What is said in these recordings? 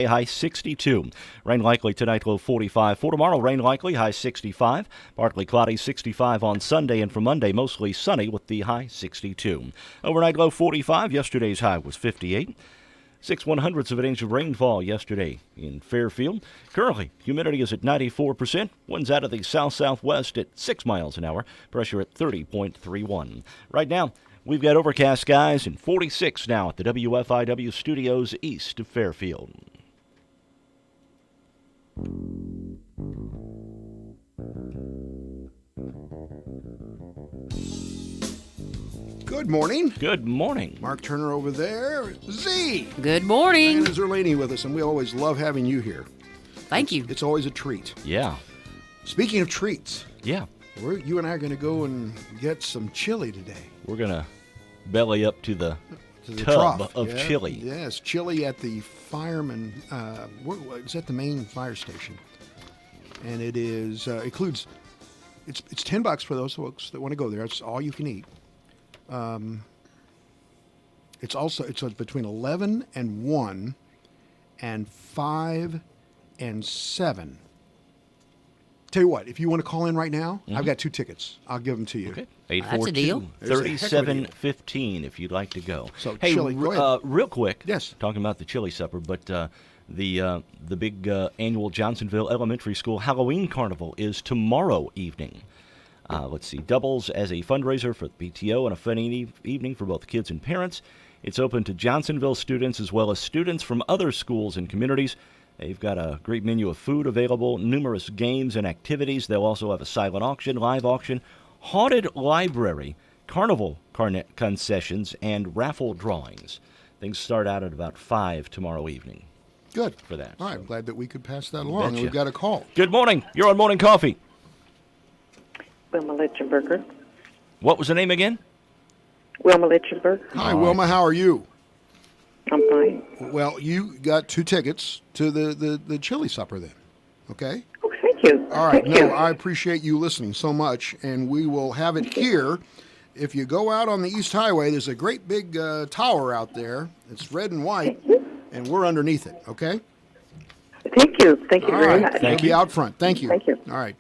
High 62. Rain likely tonight, low 45. For tomorrow, rain likely, high 65. Partly cloudy, 65 on Sunday. And for Monday, mostly sunny with the high 62. Overnight low 45. Yesterday's high was 58. 6/100ths of an inch of rainfall yesterday in Fairfield. Currently, humidity is at 94%. Winds out of the south-southwest at 6 miles an hour. Pressure at 30.31. Right now, we've got overcast skies and 46 now at the WFIW studios east of Fairfield. Good morning. Good morning. Mark Turner over there. Z. Good morning. And Zerlini with us, and we always love having you here. Thank you. It's always a treat. Yeah. Speaking of treats, Yeah. you and I are going to go and get some chili today. We're going to belly up to the tub trough. of Yeah, chili. Yes, chili at the fireman. It's at the main fire station, and it is includes. It's $10 for those folks that want to go there. It's all you can eat. It's between 11 and 1 and 5 and 7. Tell you what, if you want to call in right now, I've got 2 tickets. I'll give them to you. Okay. That's a deal. 842-3715 if you'd like to go. So, hey, chili, go ahead. Real quick. Yes. Talking about the chili supper, but the big annual Johnsonville Elementary School Halloween Carnival is tomorrow evening. Let's see, doubles as a fundraiser for the PTO and a fun evening for both kids and parents. It's open to Johnsonville students as well as students from other schools and communities. They've got a great menu of food available, numerous games and activities. They'll also have a silent auction, live auction, haunted library, carnival concessions, and raffle drawings. Things start out at about 5 tomorrow evening. Good. For that. All right, So. glad that we could pass that along. And Betcha. we've got a call. Good morning. You're on Morning Coffee. Wilma Litchenberger. What was the name again? Wilma Litchenberger. Hi, Wilma. How are you? I'm fine. Well, you got 2 tickets to the chili supper then, okay? Oh, thank you. All right. Thank you. I appreciate you listening so much, and we will have it here. If you go out on the East Highway, there's a great big tower out there. It's red and white, and we're underneath it, okay? Thank you. Thank you All very right. much. We'll be out front. Thank you. Thank you. All right.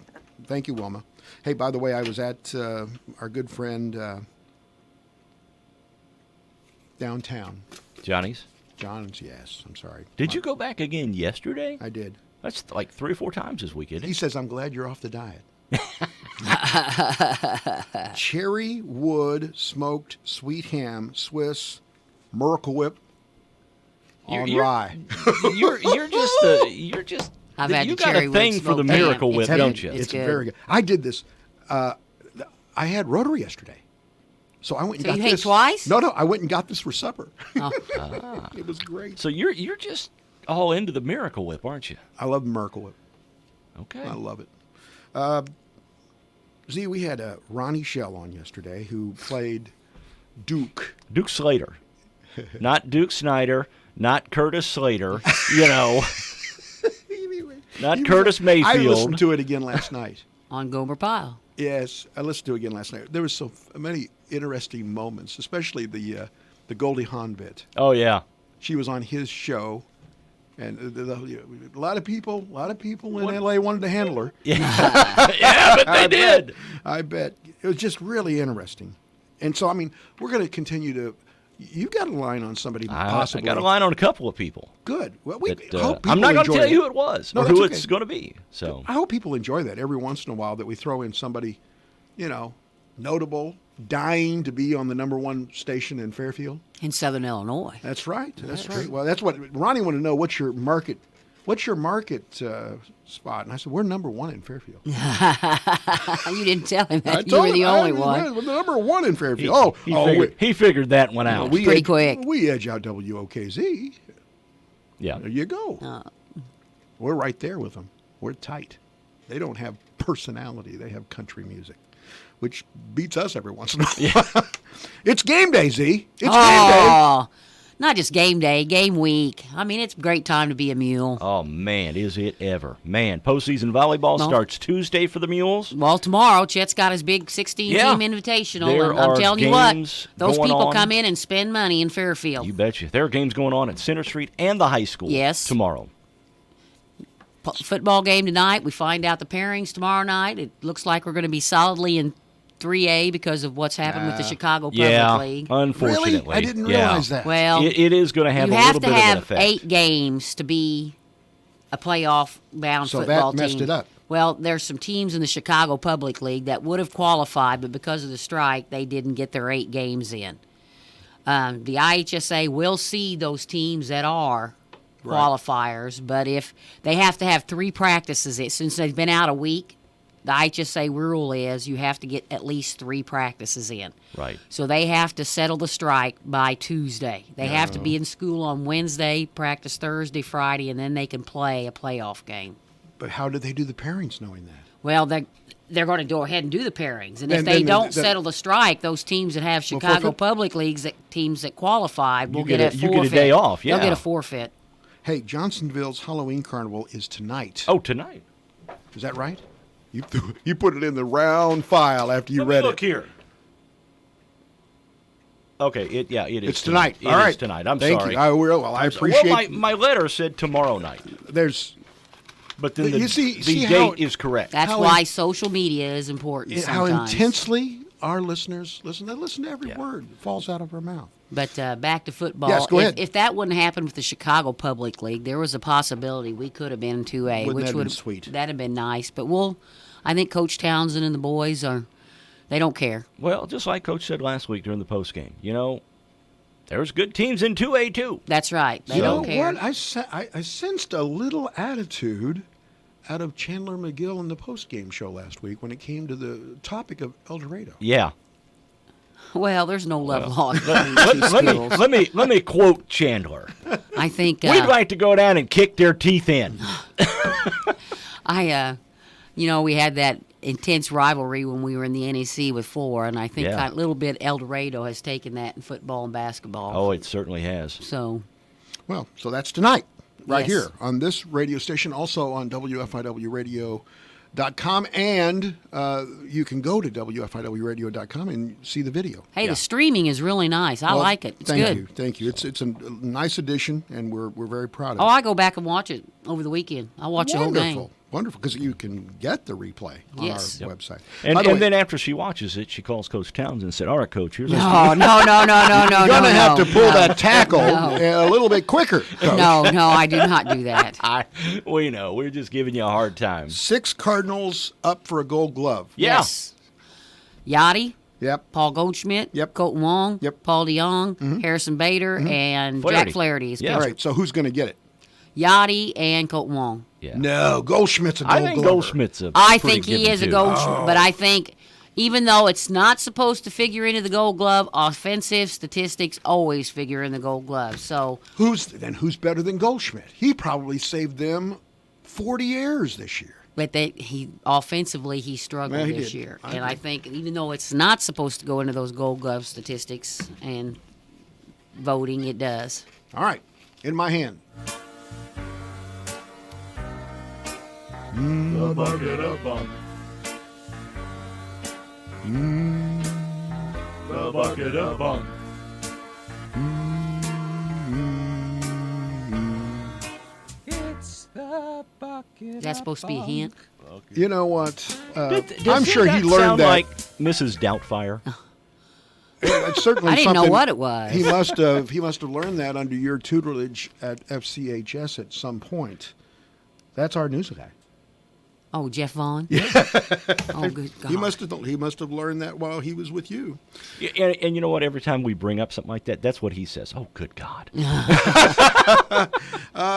Thank you, Wilma. Hey, by the way, I was at our good friend downtown. Johnny's. John's, yes. I'm sorry. Did you go back again yesterday? I did. That's like 3 or 4 times this week, isn't He it? says, I'm glad you're off the diet. Cherry wood smoked sweet ham, Swiss, Miracle Whip on rye. You're just I've had you the got cherry a wood thing for the smoked ham. Miracle Whip, It's don't good. you? It's It's good. very good. I did this. I had Rotary yesterday. So I went and So got you ate this. twice? No, I went and got this for supper. Oh. It was great. So you're just all into the Miracle Whip, aren't you? I love Miracle Whip. Okay. I love it. Z, we had Ronnie Shell on yesterday who played Duke. Duke Slater, not Duke Snyder, not Curtis Slater. You know, not Curtis Mayfield. I listened to it again last night. On Gomer Pyle. Yes, I listened to it again last night. There was so many interesting moments, especially the Goldie Hawn bit. Oh yeah. She was on his show, and a lot of people in L.A. wanted to handle her. Yeah, but they did. I bet. It was just really interesting. And so, I mean, we're going to continue to. You've got a line on somebody I possibly. got a line on a couple of people. Good. Well, we That, hope people I'm not going to enjoy tell it. you who it was No, or that's who okay. it's going to be. So I hope people enjoy that every once in a while that we throw in somebody, notable, dying to be on the #1 station in Fairfield. In Southern Illinois. That's right. That's right. Well, that's what Ronnie wanted to know. What's your market spot? And I said, we're #1 in Fairfield. You didn't tell him I that. You told were the him, only We're one. the #1 in Fairfield. he figured that one out. we Pretty edge, quick. We edge out WOKZ. Yeah. There you go. We're right there with them. We're tight. They don't have personality. They have country music, which beats us every once in a while. It's game day, Z. It's game day. Oh, Not just game day, game week. I mean, it's a great time to be a mule. Oh, man, is it ever. Man, postseason volleyball Well- starts Tuesday for the Mules. Well, tomorrow, Chet's got his big 16-team Yeah. invitational, There and I'm are telling you what, games those going people on. come in and spend money in Fairfield. You betcha. There are games going on at Center Street and the high school Yes. tomorrow. Football game tonight. We find out the pairings tomorrow night. It looks like we're going to be solidly in 3A because of what's happened with the Chicago Public Yeah, League. unfortunately. Really? I didn't Yeah. realize that. Well, It is going to have you a have little to bit of an have effect. 8 games to be a playoff-bound So that football messed team. it up. Well, there's some teams in the Chicago Public League that would have qualified, but because of the strike, they didn't get their 8 games in. The IHSA will see those teams that are qualifiers, but if they have to have 3 practices, since they've been out a week, the IHSA rule is you have to get at least 3 practices in. Right. So they have to settle the strike by Tuesday. They have to be in school on Wednesday, practice Thursday, Friday, and then they can play a playoff game. But how did they do the pairings knowing that? Well, they're going to go ahead and do the pairings, and if And they then don't the- settle the strike, those teams that have Chicago forfeit? Public Leagues, teams that qualified, will You get a get a forfeit. day off, They'll yeah. get a forfeit. Hey, Johnsonville's Halloween Carnival is tonight. Oh, tonight. Is that right? You put it in the round file after you Let me read look it. here. Okay, it is. It's tonight. It All is right. tonight. I'm Thank sorry. You. I appreciate. Well, my letter said tomorrow night, There's but then You see the how- date is correct. That's How why social media is important how sometimes. intensely our listeners listen. They listen to every Yeah. word that falls out of our mouth. But back to football. Yes, go ahead. If that wouldn't happen with the Chicago Public League, there was a possibility we could have been in 2A, Wouldn't which that have would been sweet? That'd have been nice. But I think Coach Townsend and the boys they don't care. Well, just like Coach said last week during the post game, there's good teams in 2A too. That's right. They You know don't care. what? I sensed a little attitude out of Chandler McGill in the post-game show last week when it came to the topic of El Dorado. Yeah. Well, there's no love lost between Let, two let me schools. let me quote Chandler. I think We'd like to go down and kick their teeth in. we had that intense rivalry when we were in the NEC with Flora, and I think Yeah. a little bit El Dorado has taken that in football and basketball. Oh, it certainly has. So Well, so that's tonight, right Yes. here on this radio station, also on WFIWradio.com, and you can go to WFIWradio.com and see the video. hey, Yeah. the streaming is really nice. I Well, like it. It's thank good. you, thank you. It's a nice addition, and we're very proud of Oh, it. I go back and watch it over the weekend. I watch the whole game. Wonderful, wonderful, because you can get the replay on Yes. our website. And, By the and way, then after she watches it, she calls Coach Townsend and said, "All right, Coach, here's No, no. you're gonna have to pull that tackle No. a little bit quicker. Coach. No, I do not do that. We know. We're just giving you a hard time. 6 Cardinals up for a Gold Glove. Yeah. Yes. Yachty, Yep. Paul Goldschmidt, Yep. Colton Wong, Yep. Paul DeYoung, Harrison Bader, and Flaherty. Jack Flaherty is Yeah. All pitcher. right. So who's going to get it? Yachty and Colton Wong. Yeah. No, Goldschmidt's a Gold I think Glover. Goldschmidt's a I pretty think he given is a too. gold, but I think even though it's not supposed to figure into the Gold Glove, offensive statistics always figure in the Gold Glove. So Who's better than Goldschmidt? He probably saved them 40 errors this year. but he offensively he struggled Well, he this did. year, I and agree. I think even though it's not supposed to go into those Gold Glove statistics and voting, it does. All right, in my hand. The bucket of bunk. The bucket of bunk. Is that supposed to be a hint? You know what? Does I'm sure he that learned sound that. like Mrs. Doubtfire. It's certainly I didn't know something what it was. He must have learned that under your tutelage at FCHS at some point. That's our news guy. Oh, Jeff Vaughn. Oh, good God. He must have learned that while he was with you. Yeah, and you know what? Every time we bring up something like that, that's what he says. Oh, good God.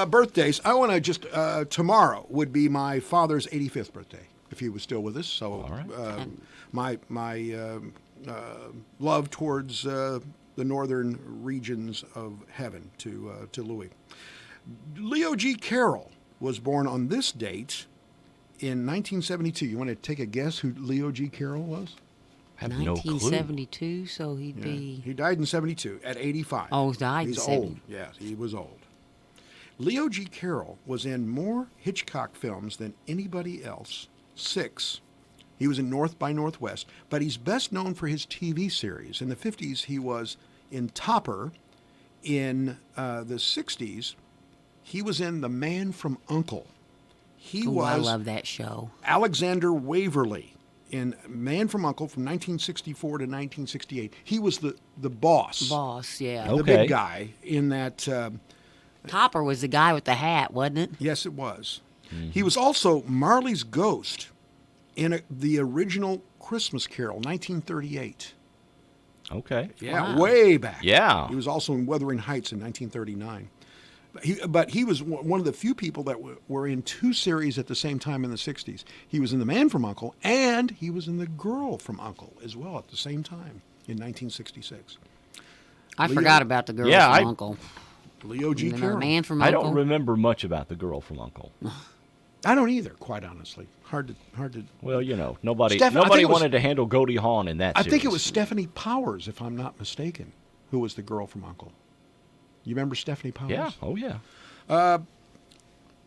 Birthdays. I want to just tomorrow would be my father's 85th birthday if he was still with us. So All right. my love towards the northern regions of heaven to Louis. Leo G. Carroll was born on this date in 1972. You want to take a guess who Leo G. Carroll was? I have no clue. 1972, so he'd Yeah. be. He died in 72 at 85. Oh, he died in He's 70. old. Yeah, he was old. Leo G. Carroll was in more Hitchcock films than anybody else. 6. He was in North by Northwest, but he's best known for his TV series. In the 50s, he was in Topper. In the 60s, he was in The Man from U.N.C.L.E. He Oh, I was love that show. Alexander Waverly in Man from U.N.C.L.E. from 1964 to 1968. He was the boss, Boss, yeah. Oh. the Okay. big guy in that. Topper was the guy with the hat, wasn't it? Yes, it was. Mm-hmm. He was also Marley's ghost in the original Christmas Carol, 1938. Okay. Yeah, Wow. way back. Yeah. He was also in Wuthering Heights in 1939. But he was one of the few people that were in 2 series at the same time in the 60s. He was in The Man from U.N.C.L.E. and he was in The Girl from U.N.C.L.E. as well at the same time in 1966. I Leo- forgot about the girl Yeah, from I- Uncle. Leo G. And then our Carroll. man from I Uncle. don't remember much about the girl from Uncle. I don't either, quite honestly. Hard to. Well, you know, nobody I think it was- wanted to handle Goldie Hawn in that I series. think it was Stephanie Powers, if I'm not mistaken, who was the girl from U.N.C.L.E. You remember Stephanie Powers? Yeah. Oh, yeah.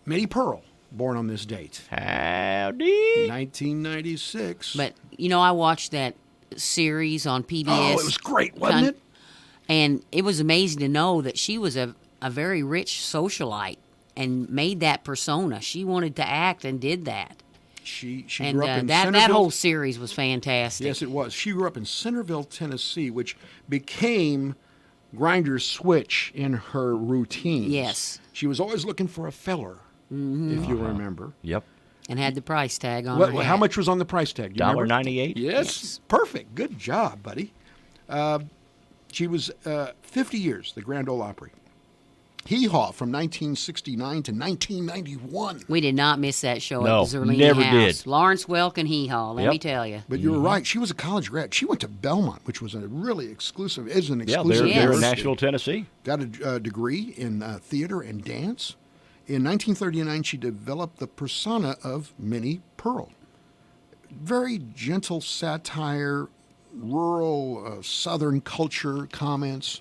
Minnie Pearl, born on this date, Howdy. 1996. But, I watched that series on PBS. Oh, it was great, wasn't it? And it was amazing to know that she was a very rich socialite and made that persona. She wanted to act and did that. She And grew up in that Centerville. whole series was fantastic. Yes, it was. She grew up in Centerville, Tennessee, which became Grinder's switch in her routine. Yes. She was always looking for a feller, if you remember. Yep. And had the price tag on What, her how hat. much was on the price tag? Do you remember? $1.98. Yes. Yes. Perfect. Good job, buddy. She was 50 years, the Grand Ole Opry. Hee Haw from 1969 to 1991. We did not miss that show No, at the Zerlini never House. did. Lawrence Welk and Hee Haw, let Yep. me tell you. But you were right. She was a college grad. She went to Belmont, which was a really exclusive, is an Yeah, exclusive they're in university. Nashville, Tennessee. Got a degree in theater and dance. In 1939, she developed the persona of Minnie Pearl. Very gentle satire, rural Southern culture comments,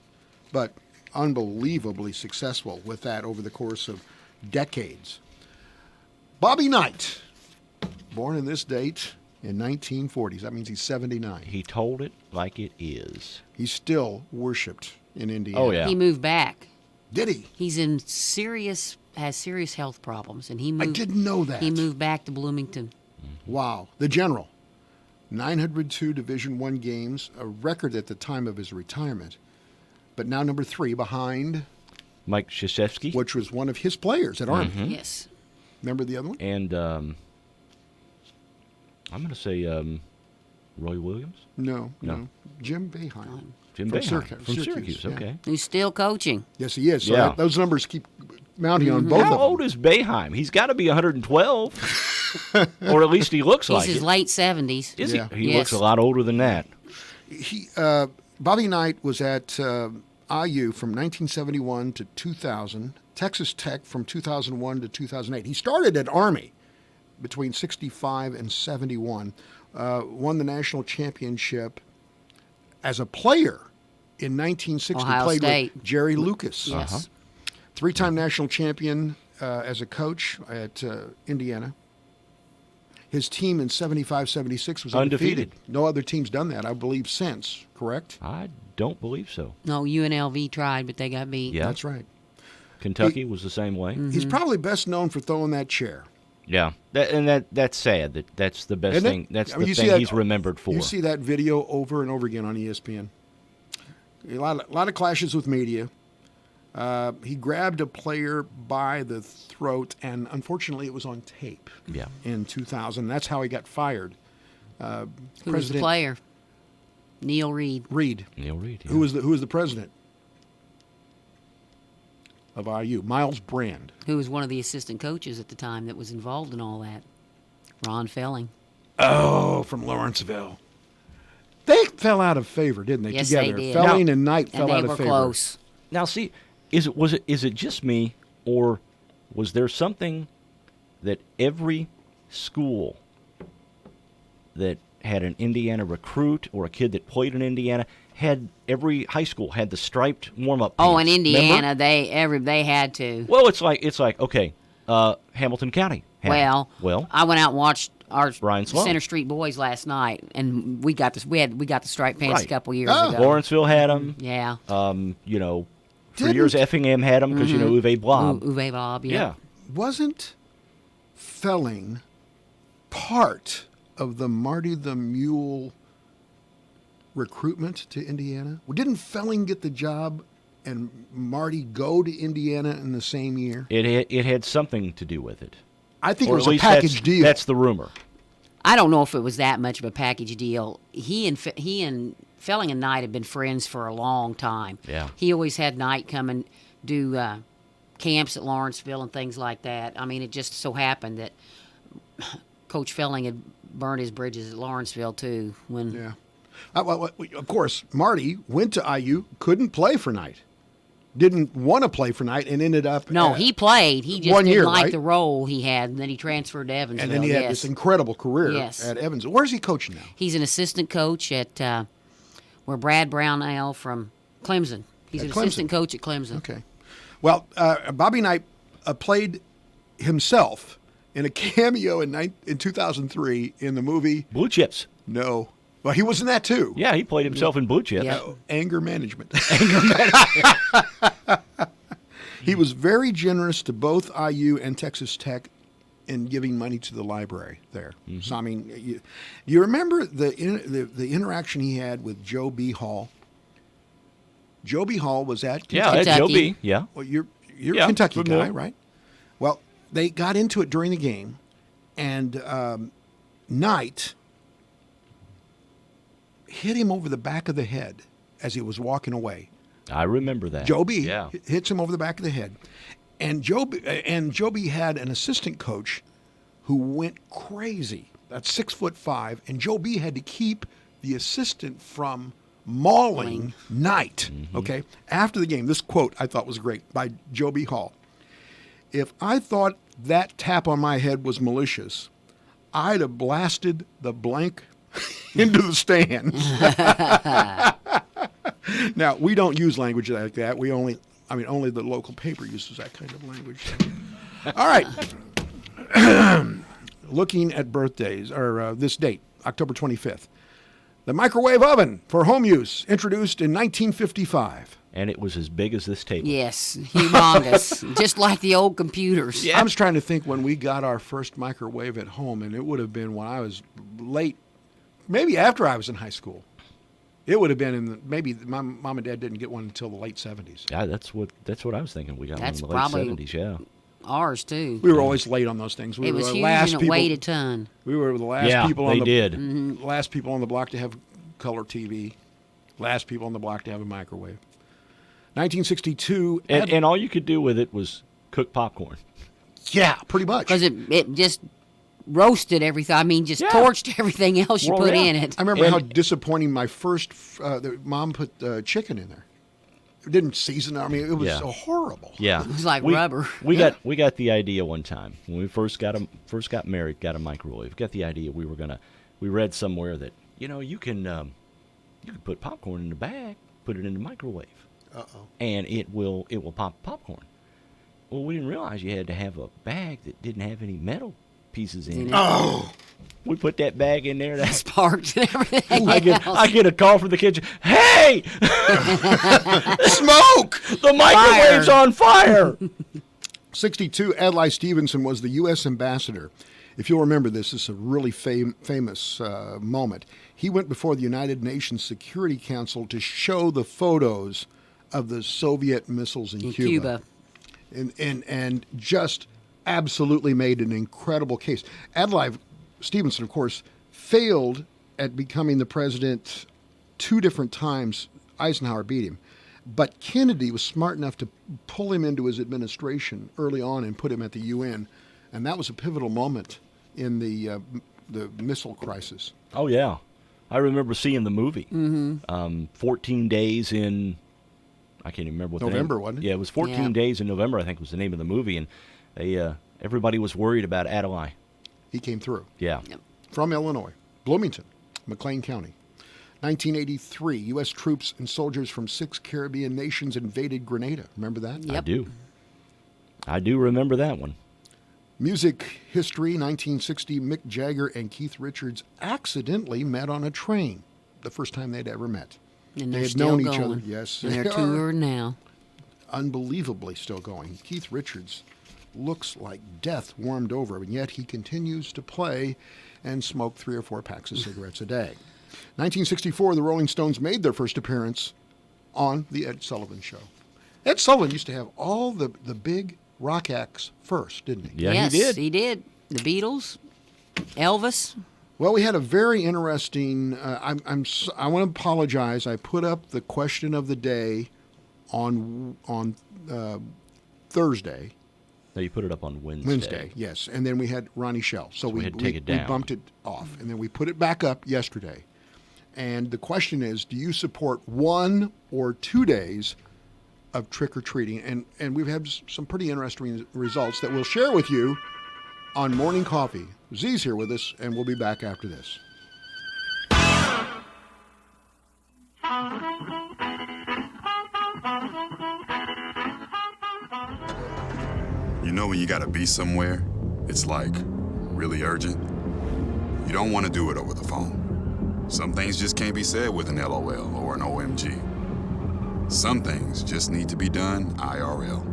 but unbelievably successful with that over the course of decades. Bobby Knight, born in this date in 1940s. That means he's 79. He told it like it is. He's still worshipped in Indiana. Oh, yeah. He moved back. Did he? He's has serious health problems, and he moved. didn't know that. He moved back to Bloomington. Wow. The General. 902 Division I games, a record at the time of his retirement. But now number 3 behind, Mike Krzyzewski. which was one of his players at Army. Yes. Remember the other one? And I'm going to say Roy Williams. No. No. Jim Boeheim. Jim From Boeheim from Syracuse. yeah. Okay. Who's still coaching? Yes, he is. So Yeah. those numbers keep mounting on both How of old them. is Boeheim? He's got to be 112, or at least he looks He's like his it. late 70s. Is Yeah. he? He Yes. looks a lot older than that. Bobby Knight was at IU from 1971 to 2000, Texas Tech from 2001 to 2008. He started at Army between 65 and 71, won the national championship as a player in 1960. Ohio played State. with Jerry Lucas. Yes. 3-time national champion as a coach at Indiana. His team in 75-76 was undefeated. Undefeated. No other team's done that, I believe, since, correct? I don't believe so. No, UNLV tried, but they got beat. Yeah. That's right. Kentucky was the same way. He's probably best known for throwing that chair. Yeah, that's sad. That's the best Isn't it? thing. That's I mean, the you see thing that- he's remembered for. You see that video over and over again on ESPN. A lot of clashes with media. He grabbed a player by the throat, and unfortunately, it was on tape. Yeah. In 2000, that's how he got fired. Who was the player? Neil Reed. Reed, Neil Reed. Yeah. who was the president of IU? Miles Brand. Who was one of the assistant coaches at the time that was involved in all that. Ron Felling. Oh, from Lawrenceville. They fell out of favor, didn't they? Yes, Together, they did. Felling and Knight And fell they out were of favor. close. Now, see, is it just me, or was there something that every school that had an Indiana recruit or a kid that played in Indiana. Every high school had the striped warm-up Oh, pants. in Indiana, Remember? they had to. Well, it's like okay, Hamilton County. had it. Well, I went out and watched our Brian Sloan. Center Street Boys last night, and we got this. We got the striped pants Right. a couple years Oh. ago. Lawrenceville had them. Yeah. For years Effingham had them because Uwe Blob. Uwe Bob. Yeah. Wasn't Felling part of the Marty the Mule recruitment to Indiana? Didn't Felling get the job and Marty go to Indiana in the same year? It had something to do with it. I think Or it was at a least package deal. That's the rumor. I don't know if it was that much of a package deal. He and Felling and Knight had been friends for a long time. Yeah. He always had Knight come and do camps at Lawrenceville and things like that. I mean, it just so happened that Coach Felling had burned his bridges at Lawrenceville too. When Yeah. Of course, Marty went to IU, couldn't play for Knight. Didn't want to play for Knight and ended up. No, he played. He just 1 didn't year, like right? the role he had, and then he transferred to Evansville. And then he had yes. this incredible career Yes. at Evansville. Where's he coaching now? He's an assistant coach at where Brad Brownell from Clemson. He's At an Clemson. assistant coach at Clemson. Okay. Well, Bobby Knight played himself in a cameo in 2003 in the movie. Blue Chips. No. Well, he was in that too. Yeah, he played himself in Blue Chips. Yeah. Anger management. He was very generous to both IU and Texas Tech in giving money to the library there. So I mean, you remember the interaction he had with Joe B. Hall? Joe B. Hall was at Yeah, Kentucky. at Joe Kentucky. B. Yeah. Well, you're Yeah, a Kentucky familiar. guy, right? Well, they got into it during the game, and Knight hit him over the back of the head as he was walking away. I remember that. Joby Yeah. hits him over the back of the head, and Joby had an assistant coach who went crazy. That's 6'5", and Joby had to keep the assistant from mauling Knight. Okay, after the game, this quote I thought was great by Joby Hall. If I thought that tap on my head was malicious, I'd have blasted the blank into the stands. Now, we don't use language like that. Only the local paper uses that kind of language. All right. Looking at birthdays, or this date, October 25th. The microwave oven for home use, introduced in 1955. And it was as big as this table. Yes, humongous, just like the old computers. I was trying to think when we got our first microwave at home, and it would have been when I was late, maybe after I was in high school. It would have been maybe my mom and dad didn't get one until the late 70s. Yeah, that's what I was thinking. We got That's one in the late probably- 70s. Yeah. Ours too. We were always late on those things. We It were was the huge last and it people. weighed a ton. We were the last Yeah, people they on the did. last people on the block to have color TV. Last people on the block to have a microwave. 1962. And all you could do with it was cook popcorn. Yeah, pretty much. Because it just roasted everything. I mean, just Yeah. torched everything else you Well, put yeah. in it. I remember And- how disappointing my first. Mom put chicken in there. It didn't season it. I mean, it was Yeah. so horrible. Yeah, It was like rubber. We Yeah. got the idea one time when we first got married, got a microwave. Got the idea we read somewhere that you can put popcorn in a bag, put it in the microwave, and it will pop popcorn. Well, we didn't realize you had to have a bag that didn't have any metal pieces in it. Oh, We put that bag in there. Sparks and everything I else. get a call from the kitchen. Hey, smoke! the microwave's on fire. 62. Adlai Stevenson was the U.S. ambassador. If you'll remember this is a really famous moment. He went before the United Nations Security Council to show the photos of the Soviet missiles in In Cuba. and just absolutely made an incredible case. Adlai Stevenson, of course, failed at becoming the president 2 different times. Eisenhower beat him. But Kennedy was smart enough to pull him into his administration early on and put him at the UN. And that was a pivotal moment in the missile crisis. Oh yeah, I remember seeing the movie. 14 days in, I can't even remember what November, the name. wasn't it? Yeah, it was 14 Yeah. days in November, I think was the name of the movie, and they everybody was worried about Adlai. He came through Yeah. from Illinois, Bloomington. McLean County. 1983, U.S. troops and soldiers from 6 Caribbean nations invaded Grenada. Remember that? Yep. I do remember that one. Music history, 1960, Mick Jagger and Keith Richards accidentally met on a train. The first time they'd ever met. And They they're had still known going. each other. Yes, And they're they are. touring now. Unbelievably still going. Keith Richards looks like death warmed over, and yet he continues to play and smoke 3 or 4 packs of cigarettes a day. 1964, the Rolling Stones made their first appearance on The Ed Sullivan Show. Ed Sullivan used to have all the big rock acts first, didn't he? Yeah, yes, he did. he did. The Beatles, Elvis. Well, we had a very interesting. I want to apologize. I put up the question of the day on Thursday. No, you put it up on Wednesday. Wednesday, yes, and then we had Ronnie Shell, so we had to take it down. We bumped it off, and then we put it back up yesterday. And the question is, do you support 1 or 2 days of trick or treating? And we've had some pretty interesting results that we'll share with you on Morning Coffee. Z's here with us, and we'll be back after this. You know when you gotta be somewhere, it's like really urgent. You don't want to do it over the phone. Some things just can't be said with an LOL or an OMG. Some things just need to be done IRL.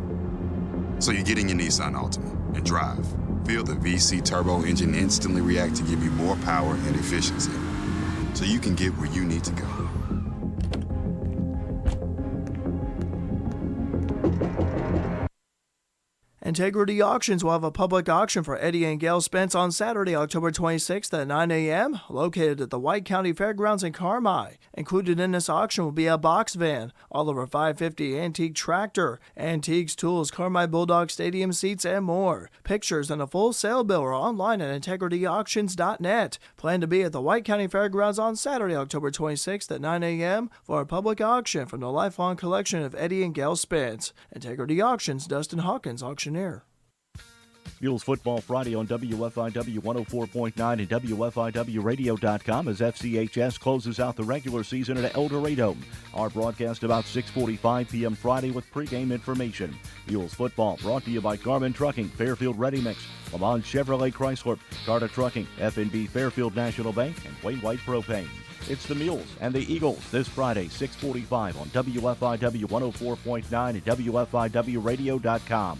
So you get in your Nissan Altima and drive. Feel the VC turbo engine instantly react to give you more power and efficiency, so you can get where you need to go. Integrity Auctions will have a public auction for Eddie and Gail Spence on Saturday, October 26th at 9 a.m., located at the White County Fairgrounds in Carmi. Included in this auction will be a box van, Oliver 550 antique tractor, antiques, tools, Carmi Bulldog Stadium seats, and more. Pictures and a full sale bill are online at integrityauctions.net. Plan to be at the White County Fairgrounds on Saturday, October 26th at 9 a.m. for a public auction from the lifelong collection of Eddie and Gail Spence. Integrity Auctions, Dustin Hawkins, auctioneer. Mules Football Friday on WFIW 104.9 and WFIWradio.com as FCHS closes out the regular season at El Dorado. Our broadcast about 6:45 p.m. Friday with pregame information. Mules Football brought to you by Garmin Trucking, Fairfield Ready Mix, Lamont Chevrolet Chrysler, Garda Trucking, F&B Fairfield National Bank, and Wayne White Propane. It's the Mules and the Eagles this Friday, 6:45 on WFIW 104.9 and WFIWradio.com.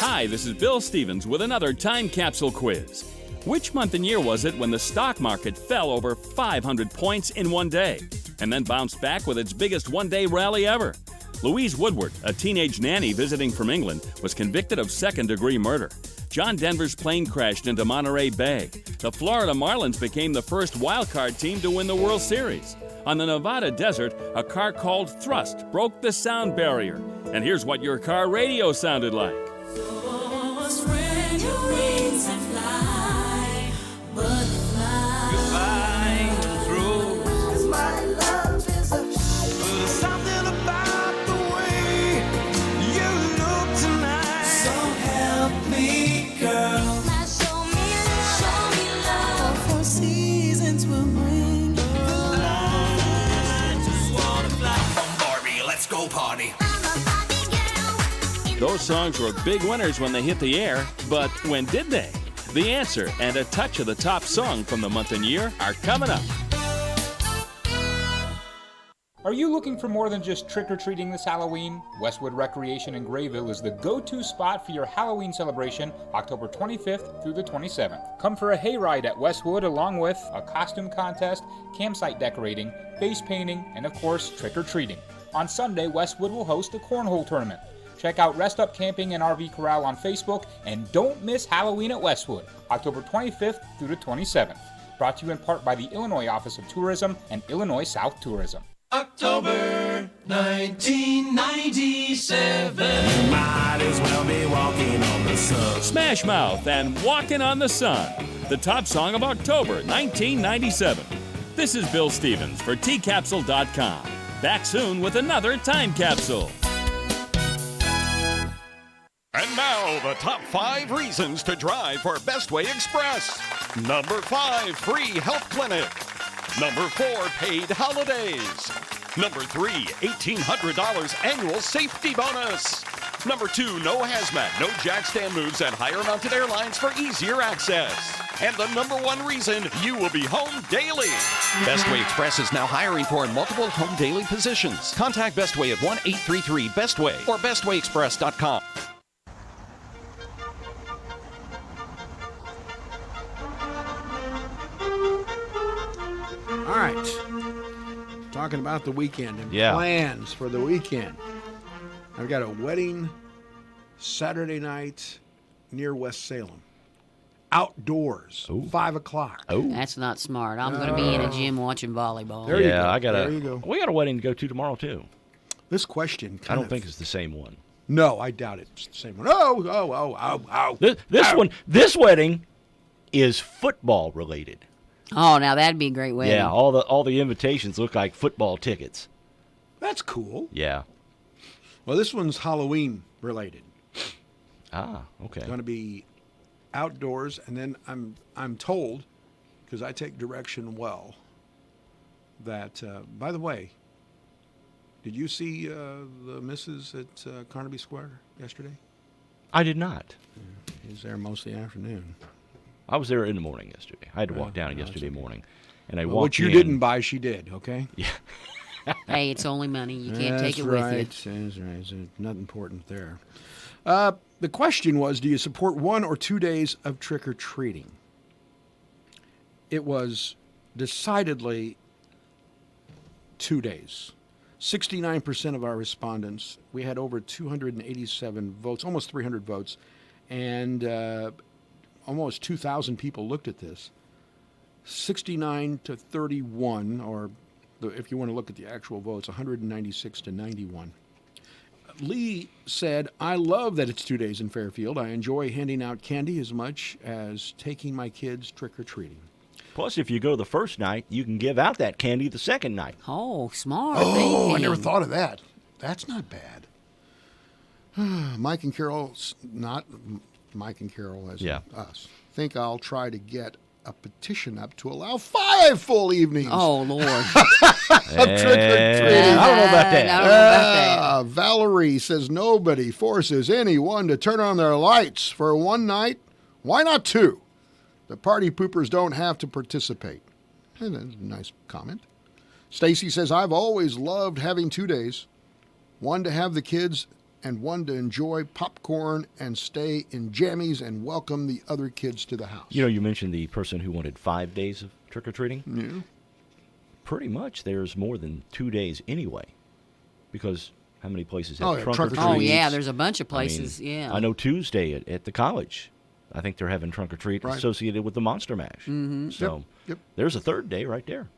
Hi, this is Bill Stevens with another time capsule quiz. Which month and year was it when the stock market fell over 500 points in one day and then bounced back with its biggest one-day rally ever? Louise Woodward, a teenage nanny visiting from England, was convicted of second-degree murder. John Denver's plane crashed into Monterey Bay. The Florida Marlins became the first wildcard team to win the World Series. On the Nevada desert, a car called Thrust broke the sound barrier. And here's what your car radio sounded like. Spread your wings and fly, butterfly. Goodbye, through. 'Cause my love is a there's something about the way you look tonight. So help me, girl. Now show me love. For seasons will bring the light. Just wanna fly from Barbie. Let's go party. Those songs were big winners when they hit the air, but when did they? The answer and a touch of the top song from the month and year are coming up. Are you looking for more than just trick-or-treating this Halloween? Westwood Recreation in Grayville is the go-to spot for your Halloween celebration, October 25th through the 27th. Come for a hayride at Westwood along with a costume contest, campsite decorating, face painting, and of course, trick-or-treating. On Sunday, Westwood will host a cornhole tournament. Check out Rest Up Camping and RV Corral on Facebook, and don't miss Halloween at Westwood, October 25th through the 27th. Brought to you in part by the Illinois Office of Tourism and Illinois South Tourism. October 1997. Might as well be walking on the sun. Smash Mouth and Walking on the Sun, the top song of October 1997. This is Bill Stevens for tcapsule.com. Back soon with another time capsule. And now, the top 5 reasons to drive for Bestway Express. Number 5, free health clinic. Number 4, paid holidays. Number 3, $1,800 annual safety bonus. Number 2, no hazmat, no jack stand moves at higher mounted airlines for easier access. And the number 1 reason, you will be home daily. Bestway Express is now hiring for multiple home daily positions. Contact Bestway at 1-833-BESTWAY or bestwayexpress.com. All right. Talking about the weekend and Yeah. plans for the weekend. I've got a wedding Saturday night near West Salem. Outdoors, 5 o'clock. Oh. That's not smart. I'm going to be in a gym watching volleyball. There you Yeah, go. I got There you go. We got a wedding to go to tomorrow too. This question I don't think it's the same one. No, I doubt it. It's the same one. Oh. This wedding is football related. Oh, now that'd be a great wedding. Yeah, all the invitations look like football tickets. That's cool. Yeah. Well, this one's Halloween related. Ah, okay. It's going to be outdoors, and then I'm told, because I take direction well, that by the way, did you see the missus at Carnaby Square yesterday? I did not. He was there most of the afternoon. I was there in the morning yesterday. I had to walk down yesterday morning, and I Well, walked what you in. didn't buy, she did. Okay. Yeah. Hey, it's only money. You can't take it with you. That's right. There's nothing important there. The question was, do you support 1 or 2 days of trick-or-treating? It was decidedly 2 days. 69% of our respondents, we had over 287 votes, almost 300 votes, and almost 2,000 people looked at this. 69 to 31, or if you want to look at the actual votes, 196 to 91. Lee said, I love that it's 2 days in Fairfield. I enjoy handing out candy as much as taking my kids trick-or-treating. Plus, if you go the first night, you can give out that candy the second night. Oh, smart. Oh, I thinking. never thought of that. That's not bad. Mike and Carol, not Mike and Carol as in us, think I'll try to get a petition up to allow 5 full evenings Oh, Lord. of trick-or-treating. I don't know about that. I don't know about that. Valerie says nobody forces anyone to turn on their lights for one night. Why not 2? The party poopers don't have to participate. And that's a nice comment. Stacy says, I've always loved having 2 days. One to have the kids and one to enjoy popcorn and stay in jammies and welcome the other kids to the house. You know, you mentioned the person who wanted 5 days of trick-or-treating. Yeah. Pretty much there's more than 2 days anyway. Because how many places have Oh, yeah, trunk or treats? Oh, yeah, there's a bunch of places, I mean, yeah. I know Tuesday at the college, I think they're having trunk or treat Right. associated with the Monster Mash. Mm-hmm. So Yep. there's a 3rd day right there.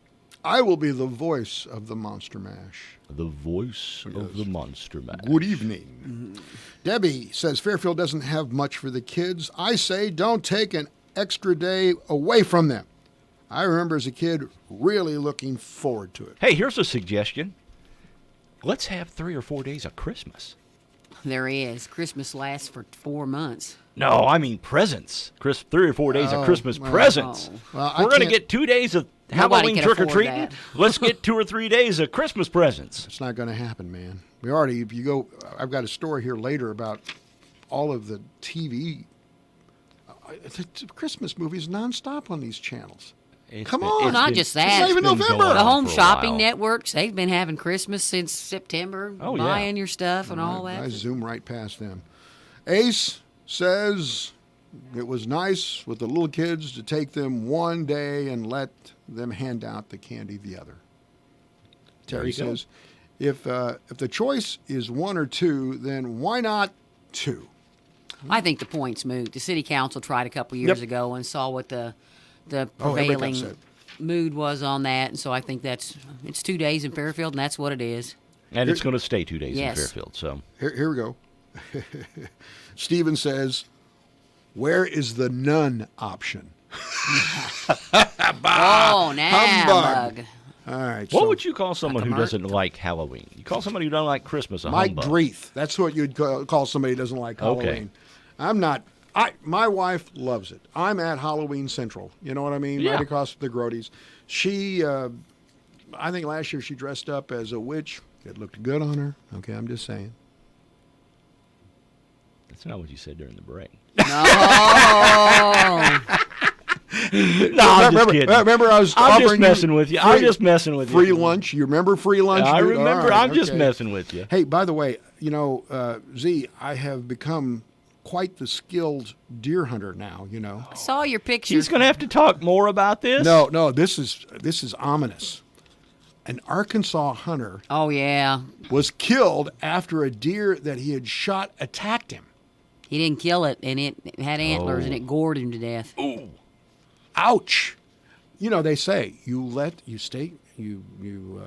I will be the voice of the Monster Mash. The voice of the Monster Mash. Good evening. Debbie says Fairfield doesn't have much for the kids. I say don't take an extra day away from them. I remember as a kid really looking forward to it. Hey, here's a suggestion. Let's have 3 or 4 days of Christmas. There is. Christmas lasts for 4 months. No, I mean presents. 3 or 4 days of Christmas well, presents. Well, I We're going to can't- get 2 days of Nobody Halloween can trick or afford treating. that. Let's get 2 or 3 days of Christmas presents. It's not going to happen, man. We already, if you go, I've got a story here later about all of the TV, the Christmas movies nonstop on these channels. Come on. Not just that. It's not even been November. going The on home for a shopping while. networks, they've been having Christmas since September, Oh, yeah. buying your stuff and all I that. zoom right past them. Ace says it was nice with the little kids to take them one day and let them hand out the candy the other. Terry you go. says, if the choice is 1 or 2, then why not 2? I think the point's moot. The city council tried a couple years Yep. ago and saw what the everybody got prevailing upset. mood was on that, and so I think it's 2 days in Fairfield, and that's what it is. And it's going to stay 2 days Yes. in Fairfield. So Here we go. Steven says, where is the none option? Oh, nah, Humbug. bug. All right. What so would you call someone who Mark? doesn't like Halloween? You call somebody who doesn't like Christmas a Mike humbug. Dreeth. That's what you'd call somebody who doesn't like Okay. Halloween. I'm not. My wife loves it. I'm at Halloween Central. You know what I mean? Yeah. Right across the Grody's. She, I think last year she dressed up as a witch. It looked good on her. Okay, I'm just saying. That's not what you said during the break. No. No, I'm just kidding. Remember, I was I'm just offering messing with you. I'm just messing with you. free lunch. You remember free lunch? I dude? remember. All right, I'm just okay. messing with you. Hey, by the way, Z, I have become quite the skilled deer hunter now. You know. I saw your picture. She's going to have to talk more about this. No, this is ominous. An Arkansas hunter Oh yeah. was killed after a deer that he had shot attacked him. He didn't kill it, and it had antlers, and it gored him to death. Ouch! You know, they say you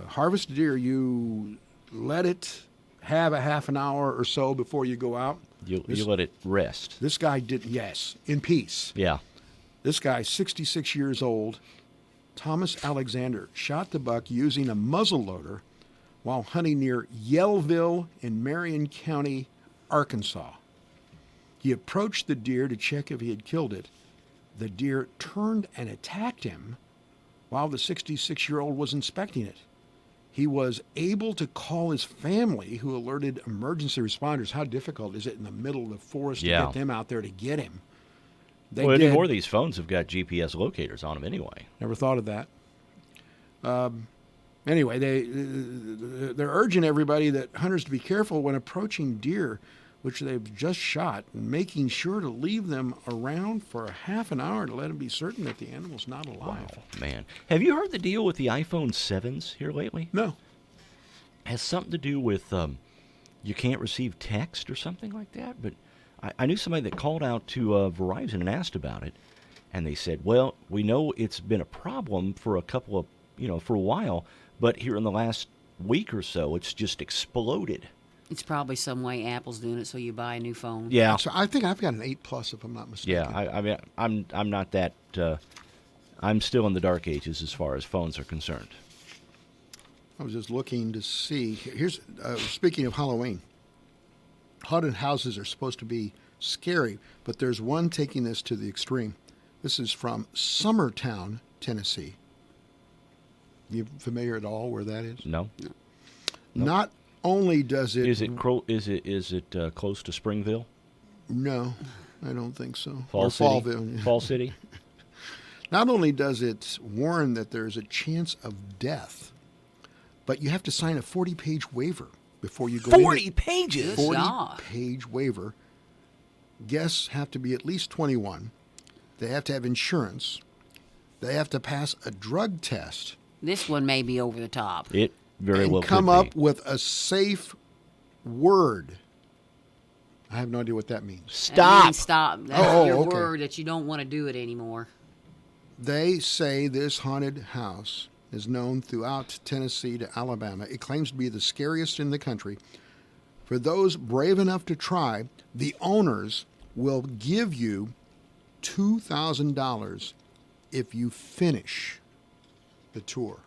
harvest a deer, you let it have a half an hour or so before you go out. You let it rest. This guy did, yes, in peace. Yeah. This guy, 66 years old, Thomas Alexander, shot the buck using a muzzle loader while hunting near Yellville in Marion County, Arkansas. He approached the deer to check if he had killed it. The deer turned and attacked him while the 66-year-old was inspecting it. He was able to call his family, who alerted emergency responders. How difficult is it in the middle of the forest to Yeah. get them out there to get him? They Well, did. any more of these phones have got GPS locators on them anyway. Never thought of that. Anyway, they're urging everybody that hunters to be careful when approaching deer, which they've just shot, and making sure to leave them around for a half an hour to let them be certain that the animal's not alive. Man, have you heard the deal with the iPhone 7s here lately? No. Has something to do with you can't receive text or something like that. But I knew somebody that called out to Verizon and asked about it, and they said, "Well, we know it's been a problem for a couple of for a while, but here in the last week or so, it's just exploded." It's probably some way Apple's doing it so you buy a new phone. Yeah, So I think I've got an 8 Plus, if I'm not mistaken. yeah. I mean, I'm not that. I'm still in the dark ages as far as phones are concerned. I was just looking to see. Here's speaking of Halloween. Haunted houses are supposed to be scary, but there's one taking this to the extreme. This is from Summertown, Tennessee. You familiar at all where that is? No, Not only does it. is it close to Springville, No, I don't think so. Fall Or City, Fallville, yeah. Fall City? Not only does it warn that there's a chance of death, but you have to sign a 40-page waiver before you go in. 40 pages. Good 40-page waiver. Guests have to be at least 21. They have to have insurance. They have to pass a drug test This one may be over the top. It very and well come could up be. with a safe word. I have no idea what that means. That Stop. means stop. That's Oh, your okay. word that you don't want to do it anymore. They say this haunted house is known throughout Tennessee to Alabama. It claims to be the scariest in the country. For those brave enough to try, the owners will give you $2,000 if you finish the tour.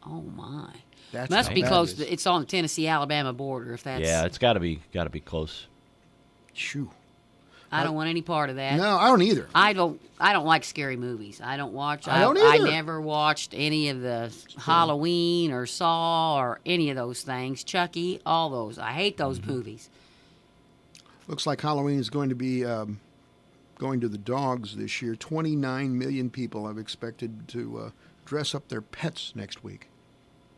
Oh my. That's Must how be bad close. it is. It's on the Tennessee-Alabama border. If that's. Yeah, it's got to be close. Shoo. I don't want any part of that. No, I don't either. I don't like scary movies. I don't watch. I don't I either. never watched any of the Halloween or Saw or any of those things. Chucky, all those. I hate those Mm-hmm. movies. Looks like Halloween is going to be going to the dogs this year. 29 million people have expected to dress up their pets next week.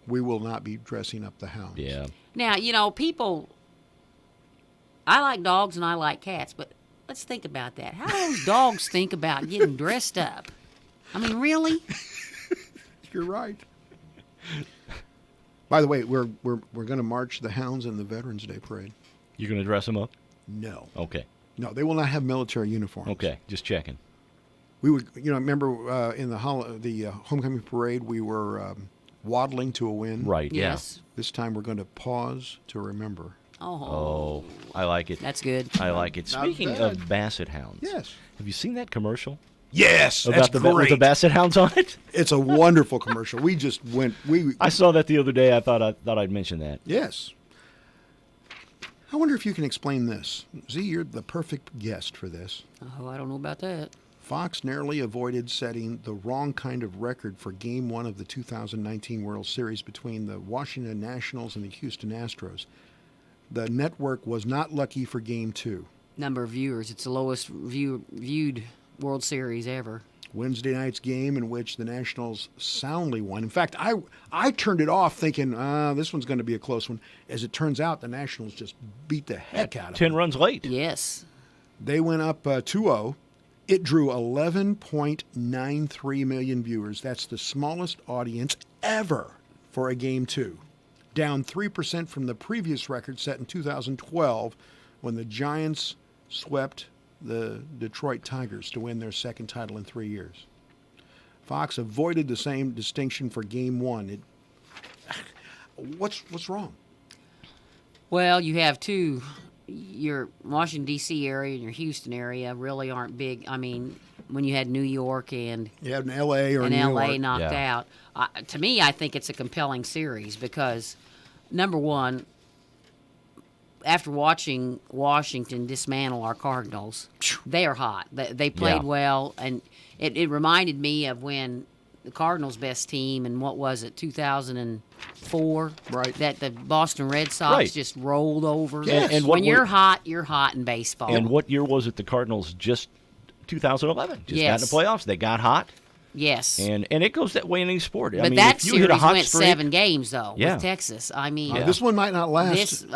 We will not be dressing up the hounds. Yeah. Now, people. I like dogs and I like cats, but let's think about that. How do those dogs think about getting dressed up? I mean, really? You're right. By the way, we're going to march the hounds in the Veterans Day parade. You're going to dress them up? No, Okay. no, they will not have military uniforms. Okay. Just checking. We would, remember in the homecoming parade, we were waddling to a win. Right. Yes. This time we're going to pause to remember. Yeah. Oh, Oh, I like it. that's good. I like it. Not Speaking bad. of basset hounds. Yes. Have you seen that commercial? Yes, that's About with the great. Basset Hounds on it. It's a wonderful commercial. We just went. I saw that the other day. I thought I'd mention that. Yes. I wonder if you can explain this. Z, you're the perfect guest for this. Oh, I don't know about that. Fox narrowly avoided setting the wrong kind of record for Game 1 of the 2019 World Series between the Washington Nationals and the Houston Astros. The network was not lucky for Game 2. Number of viewers. It's the lowest viewed World Series ever. Wednesday night's game in which the Nationals soundly won. In fact, I turned it off thinking, this one's going to be a close one. As it turns out, the Nationals just beat the heck out of 10 them. runs late. Yes. They went up 2-0. It drew 11.93 million viewers. That's the smallest audience ever for a Game 2. Down 3% from the previous record set in 2012 when the Giants swept the Detroit Tigers to win their second title in 3 years. Fox avoided the same distinction for Game 1. What's wrong? Well, you have two. Your Washington, D.C. area and your Houston area really aren't big. I mean, when you had New York and You have an L.A. or and New L.A. York. knocked Yeah. out. To me, I think it's a compelling series because, number one, after watching Washington dismantle our Cardinals, they are hot. They played Yeah. well, and it reminded me of when the Cardinals' best team, and what was it, 2004? Right. That the Boston Red Sox Right. just rolled over. Yes. And what when you're hot in baseball. And what year was it? The Cardinals just 2011 just got in Yes. the playoffs. They got hot, Yes. and it goes that way in any sport. I But mean, that if you hit a series hot went streak, 7 games, though, Yeah. with Texas. I mean, This one might not last.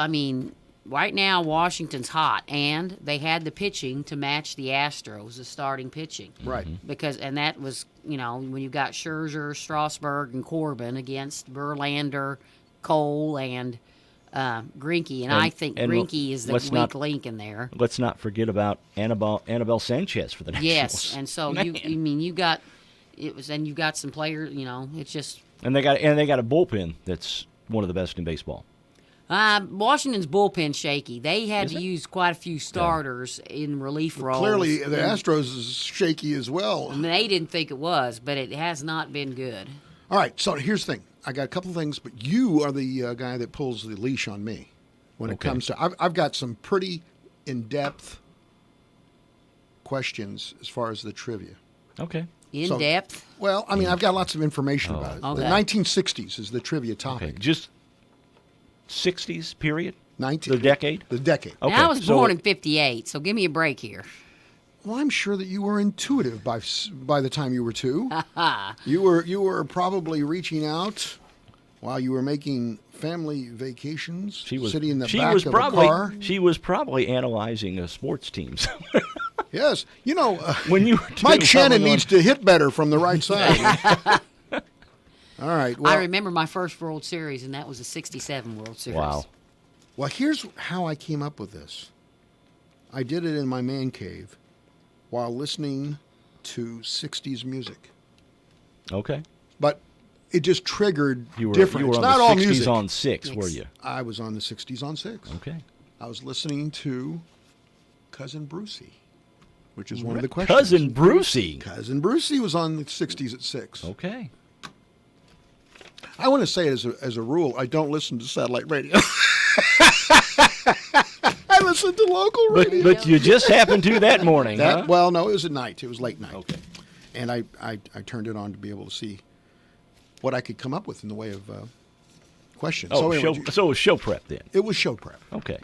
right now, Washington's hot, and they had the pitching to match the Astros, the starting pitching. Right. And that was, when you got Scherzer, Strasburg, and Corbin against Verlander, Cole, and Greinke. And I think and Greinke is the let's weak not- link in there. let's not forget about Annabelle Sanchez for the Nationals. Yes, and so Man. you got you got some players. It's just. And they got a bullpen that's one of the best in baseball. Washington's bullpen shaky. They had Is to it? use quite a few starters in relief roles. Clearly, the And Astros is shaky as well. they didn't think it was, but it has not been good. All right, so here's the thing. I got a couple of things, but you are the guy that pulls the leash on me when it Okay. comes to. I've got some pretty in-depth questions as far as the trivia. Okay. In So- depth. Well, I mean, I've got lots of information about it. Okay. The 1960s is the trivia topic. Okay. Just 60s period. 19 The decade. The decade. Okay. Now I was so- born in '58, so give me a break here. Well, I'm sure that you were intuitive by the time you were 2. you were probably reaching out while you were making family vacations, She was sitting in the she back was of probably a car. she was probably analyzing sports teams. Yes, when you were Mike two, Shannon probably needs to hit better from the right side. All right. Well, I remember my first World Series, and that was the '67 World Series. Wow. well, here's how I came up with this. I did it in my man cave while listening to 60s music. Okay. But it just triggered You were different. you were It's on not the all 60s music. on 6, were you? I was on the 60s on 6. Okay. I was listening to Cousin Brucey, which is one of the questions. Cousin Brucey. Cousin Brucey was on the 60s at 6. Okay. I want to say as a rule, I don't listen to satellite radio. I listen to local radio. But you just happened to that morning, huh? Well, no, it was at night. It was late night. Okay. And I turned it on to be able to see what I could come up with in the way of questions. Oh, anyway, so it was show prep then. it was show prep. Okay.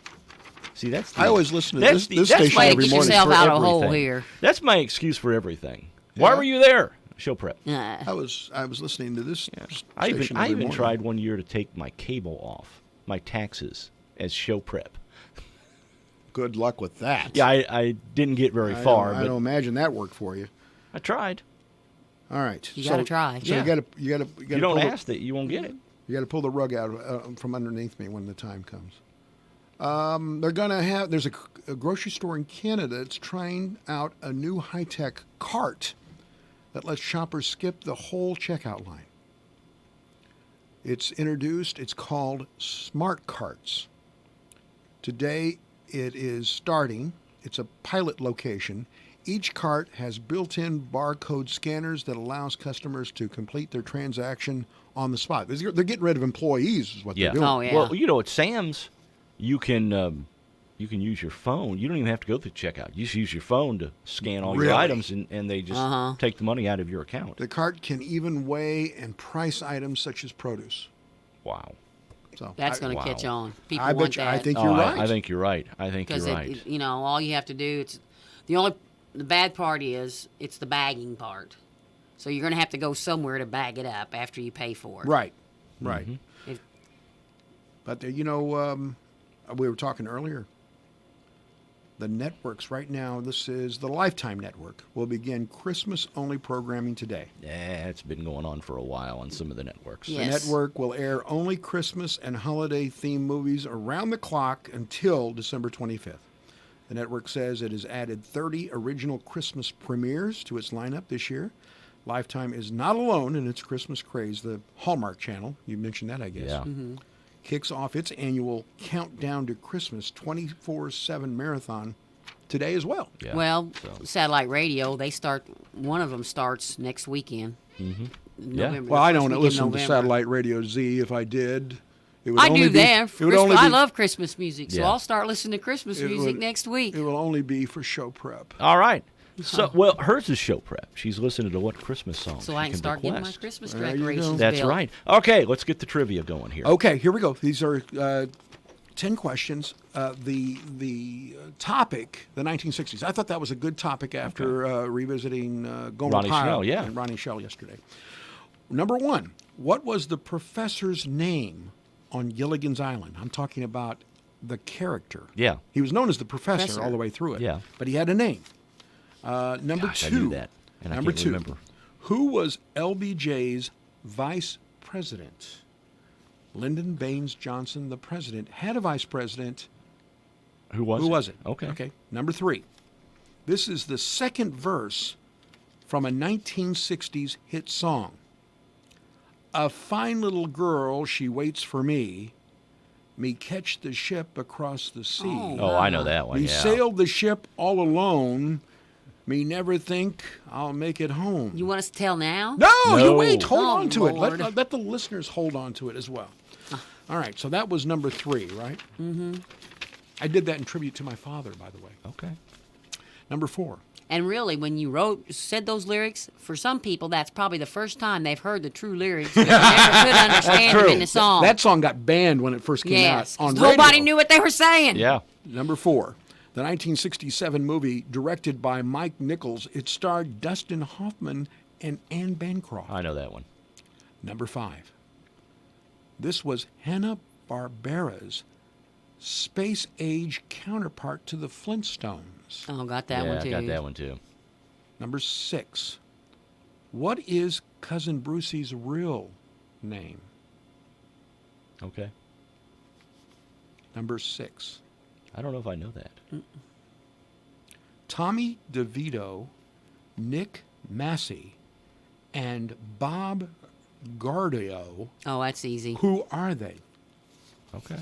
See, that's I always listen to that's this that's station my every Get morning. yourself for out of a hole everything. here. That's my excuse for everything. Why Yeah. were you there? Show prep. I was listening to this I station even every morning. tried one year to take my cable off, my taxes, as show prep. Good luck with that. Yeah, I didn't get very I far, don't but imagine that worked for you. I tried. All right, You gotta try. So Yeah. you got to You don't ask that, you won't get it. You got to pull the rug out from underneath me when the time comes. They're gonna have. There's a grocery store in Canada that's trying out a new high-tech cart that lets shoppers skip the whole checkout line. It's introduced. It's called Smart Carts. Today, it is starting It's a pilot location. Each cart has built-in barcode scanners that allows customers to complete their transaction on the spot. They're getting rid of employees, is what Yeah. they're doing. Oh, yeah. Well, you know, at Sam's, you can use your phone. You don't even have to go through checkout. You just use your phone to scan all your Really? items, and they just take the money out of your account. The cart can even weigh and price items such as produce. Wow. So That's going to Wow. catch on. People I want bet you, that. I think Oh, you're right. I think you're right. I think you're Because right. you know, all you have to do, the bad part is it's the bagging part. So you're going to have to go somewhere to bag it up after you pay for it. Right. Right. If- But you know, we were talking earlier. The networks right now, this is the Lifetime Network, will begin Christmas-only programming today. Yeah, it's been going on for a while on some of the networks. Yeah. The Yes. network will air only Christmas and holiday-themed movies around the clock until December 25th. The network says it has added 30 original Christmas premieres to its lineup this year. Lifetime is not alone in its Christmas craze. The Hallmark Channel, you mentioned that, I guess, Yeah. kicks off its annual Countdown to Christmas 24/7 marathon today as well. Yeah. Well, So- satellite radio, one of them starts next weekend. Mm-hmm. Yeah. Well, I don't listen to Satellite Radio Z. If I did, it would I only do be, that. It would only I be, love Christmas music, so Yeah. I'll start listening to Christmas It music would- next week. It will only be for show prep. All right. So, well, hers is show prep. She's listening to what Christmas songs So she I can start getting my request. Christmas There you go. decorations That's built. right. Okay, let's get the trivia going here. Okay, here we go. These are 10 questions. The topic, the 1960s. I thought that was a good topic after revisiting Gomer Ronnie Pyle Schnell, yeah. and Ronnie Shell yesterday. Number one, what was the professor's name on Gilligan's Island? I'm talking about the character. Yeah. He was known as the professor Professor. all the way through it. Yeah. But he had a name. Number Gosh, I two. knew that, and I number can't two. remember. Who was LBJ's vice president? Lyndon Baines Johnson, the president, had a vice president. Who was Who it? was it? Okay. Okay. Number three. This is the second verse from a 1960s hit song. A fine little girl, she waits for me. Me catch the ship across the sea. Oh, I know that one. Me Yeah. sailed the ship all alone. Me never think I'll make it home. You want us to tell now? No, you No. wait. Hold Oh, on to it. Lord. Let the listeners hold on to it as well. All right, so that was number three, right? Mm-hmm. I did that in tribute to my father, by the way. Okay. Number four. And really, when you said those lyrics, for some people, that's probably the first time they've heard the true lyrics. But they never could understand them in the song. That song got banned when it first came yes, out on 'cause nobody radio. knew what they were saying. Yeah. Number four. The 1967 movie directed by Mike Nichols. It starred Dustin Hoffman and Anne Bancroft. I know that one. Number five. This was Hanna-Barbera's space-age counterpart to the Flintstones. Oh, got that yeah, one too. I got that one too. Number six. What is Cousin Brucey's real name? Okay. Number six. I don't know if I know that. Tommy DeVito, Nick Massey, and Bob Gardio. Oh, that's easy. Who are they? Okay.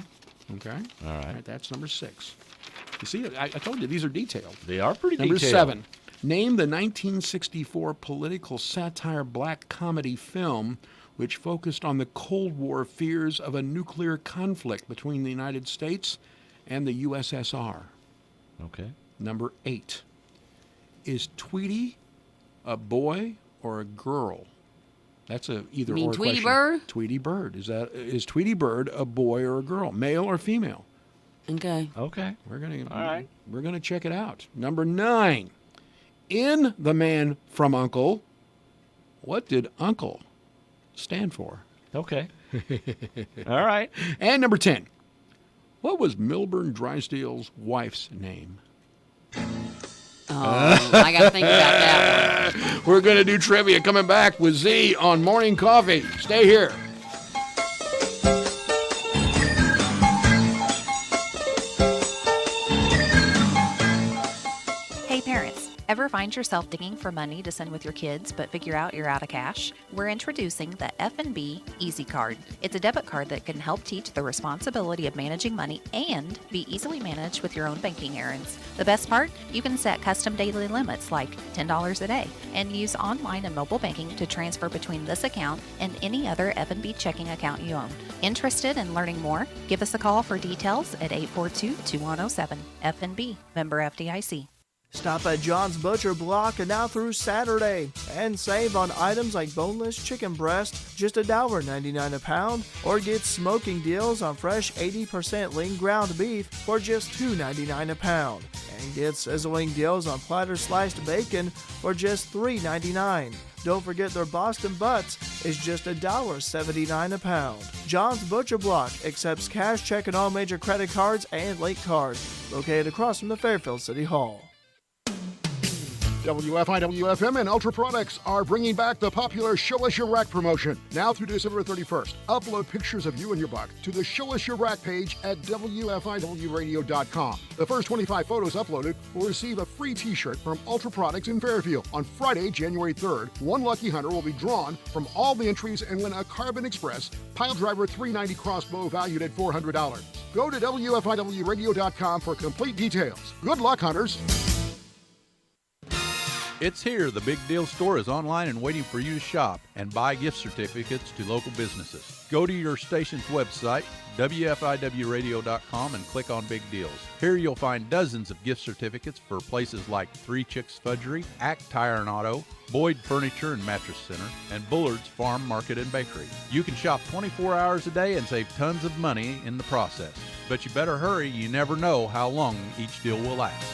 Okay. All right. All right, that's number six. You see, I told you these are detailed. They are pretty Number detailed. seven. Name the 1964 political satire black comedy film which focused on the Cold War fears of a nuclear conflict between the United States and the USSR. Okay. Number eight. Is Tweety a boy or a girl? That's a either You mean or Tweety question. Bird? Tweety Bird. Is Tweety Bird a boy or a girl? Male or female? Okay. Okay. We're gonna All right. We're gonna check it out. Number nine. In The Man from U.N.C.L.E., what did Uncle stand for? Okay. All right. And number 10. What was Milburn Drysdale's wife's name? Oh, I got to think about that one. We're gonna do trivia coming back with Z on Morning Coffee. Stay here. Hey parents, Ever find yourself digging for money to send with your kids but figure out you're out of cash? We're introducing the F&B Easy Card. It's a debit card that can help teach the responsibility of managing money and be easily managed with your own banking errands. The best part? You can set custom daily limits like $10 a day and use online and mobile banking to transfer between this account and any other F&B checking account you own. Interested in learning more? Give us a call for details at 842-2107. F&B, member FDIC. Stop at John's Butcher Block and now through Saturday and save on items like boneless chicken breast, just $1.99 a pound, or get smoking deals on fresh 80% lean ground beef for just $2.99 a pound, and get sizzling deals on platter sliced bacon for just $3.99. Don't forget their Boston Butts is just $1.79 a pound. John's Butcher Block accepts cash, check, and all major credit cards and link cards, located across from the Fairfield City Hall. WFIWFM and Ultra Products are bringing back the popular Show Us Your Rack promotion. Now through December 31st, upload pictures of you and your buck to the Show Us Your Rack page at WFIWradio.com. The first 25 photos uploaded will receive a free t-shirt from Ultra Products in Fairfield. On Friday, January 3rd, one lucky hunter will be drawn from all the entries and win a Carbon Express Piledriver 390 crossbow valued at $400. Go to WFIWradio.com for complete details. Good luck, hunters! It's here. The Big Deal Store is online and waiting for you to shop and buy gift certificates to local businesses. Go to your station's website, WFIWradio.com, and click on Big Deals. Here you'll find dozens of gift certificates for places like Three Chicks Fudgery, Act Tire and Auto, Boyd Furniture and Mattress Center, and Bullard's Farm Market and Bakery. You can shop 24 hours a day and save tons of money in the process. But you better hurry. You never know how long each deal will last.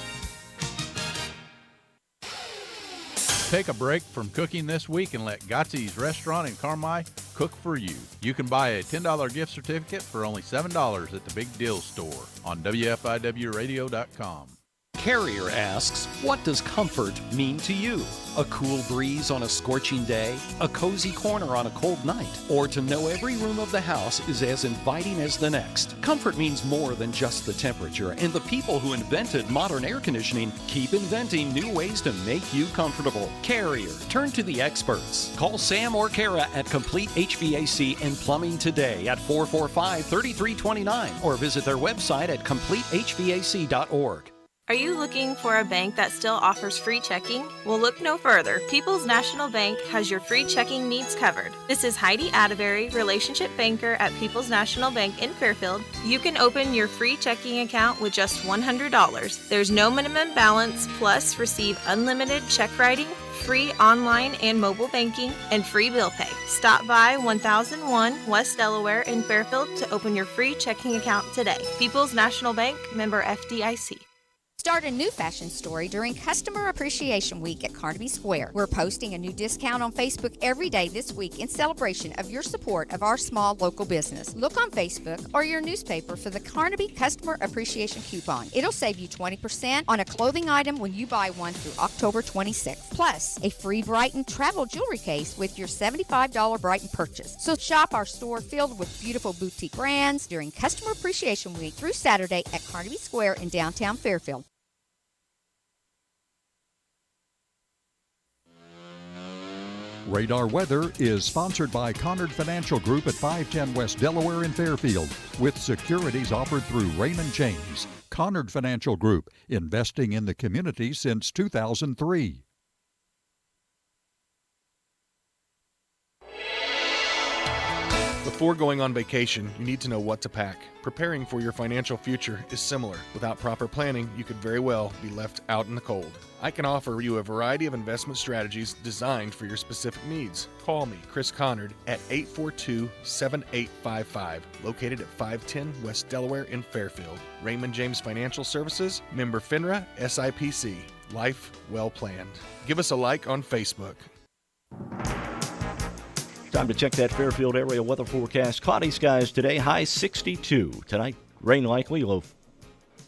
Take a break from cooking this week and let Gotzi's Restaurant in Carmi cook for you. You can buy a $10 gift certificate for only $7 at the Big Deal Store on WFIWradio.com. Carrier asks, what does comfort mean to you? A cool breeze on a scorching day? A cozy corner on a cold night? Or to know every room of the house is as inviting as the next? Comfort means more than just the temperature, and the people who invented modern air conditioning keep inventing new ways to make you comfortable. Carrier, turn to the experts. Call Sam or Kara at Complete HVAC and Plumbing today at 445-3329 or visit their website at CompleteHVAC.org. Are you looking for a bank that still offers free checking? Well, look no further. People's National Bank has your free checking needs covered. This is Heidi Atterbury, relationship banker at People's National Bank in Fairfield. You can open your free checking account with just $100. There's no minimum balance, plus receive unlimited check writing, free online and mobile banking, and free bill pay. Stop by 1001 West Delaware in Fairfield to open your free checking account today. People's National Bank, member FDIC. Start a new fashion story during Customer Appreciation Week at Carnaby Square. We're posting a new discount on Facebook every day this week in celebration of your support of our small local business. Look on Facebook or your newspaper for the Carnaby Customer Appreciation Coupon. It'll save you 20% on a clothing item when you buy one through October 26th. Plus, a free Brighton travel jewelry case with your $75 Brighton purchase. So shop our store filled with beautiful boutique brands during Customer Appreciation Week through Saturday at Carnaby Square in downtown Fairfield. Radar Weather is sponsored by Conard Financial Group at 510 West Delaware in Fairfield, with securities offered through Raymond James. Conard Financial Group, investing in the community since 2003. Before going on vacation, you need to know what to pack. Preparing for your financial future is similar. Without proper planning, you could very well be left out in the cold. I can offer you a variety of investment strategies designed for your specific needs. Call me, Chris Conard, at 842-7855, located at 510 West Delaware in Fairfield. Raymond James Financial Services, member FINRA, SIPC. Life well planned. Give us a like on Facebook. Time to check that Fairfield area weather forecast. Cloudy skies today, high 62. Tonight, rain likely, low